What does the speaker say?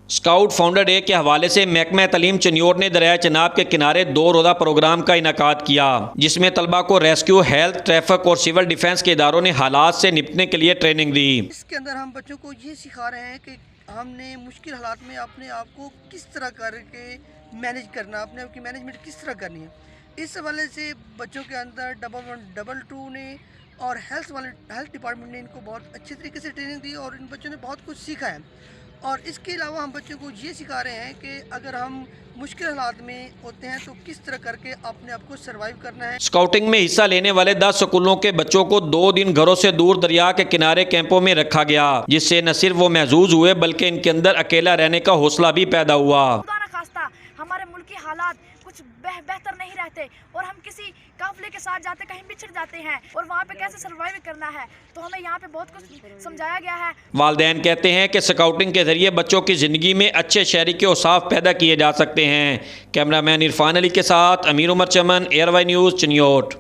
Scout founder day के हवाले से महकमा तालीम चनियोट ने दरिया चनाब के किनारे 2 रोज़ा प्रोग्राम का इनेकाद किया, जिसमें तलबा को रेस्क्यू, हेल्थ, ट्रैफिक और सिविल डिफेंस के इदारों ने हालात से निपटने के लिए ट्रेनिंग दी। इसके अंदर हम बच्चों को ये सिखा रहे हैं कि हमने मुश्किल हालात में अपने आप को किस तरह करके मैनेज करना, अपने आप की मैनेजमेंट किस तरह करनी है। इस हवाले से बच्चों के अंदर 112 ने और हेल्थ डिपार्टमेंट ने इनको बहुत अच्छे तरीके से ट्रेनिंग दी और इन बच्चों ने बहुत कुछ सीखा है। और इसके अलावा हम बच्चों को ये सिखा रहे हैं कि अगर हम मुश्किल हालात में होते हैं तो किस तरह करके अपने आप को सर्वाइव करना है। स्काउटिंग में हिस्सा लेने वाले 10 स्कूलों के बच्चों को 2 दिन घरों से दूर दरिया के किनारे कैंपों में रखा गया, जिससे न सिर्फ वो महजूज हुए बल्कि इनके अंदर अकेला रहने का हौसला भी पैदा हुआ। हमारे मुल्क के हालात कुछ बेहतर नहीं रहते और हम किसी काफिले के साथ जाते कहीं बिछड़ जाते हैं और वहाँ पे कैसे सर्वाइव करना है, तो हमें यहाँ पे बहुत कुछ समझाया गया है। वालिदैन कहते हैं कि स्काउटिंग के जरिए बच्चों की ज़िंदगी में अच्छे शहरी के औसाफ पैदा किए जा सकते हैं। कैमरामैन इरफान अली के साथ अमीर उमर चमन, एयरवाई न्यूज़, चनियोट।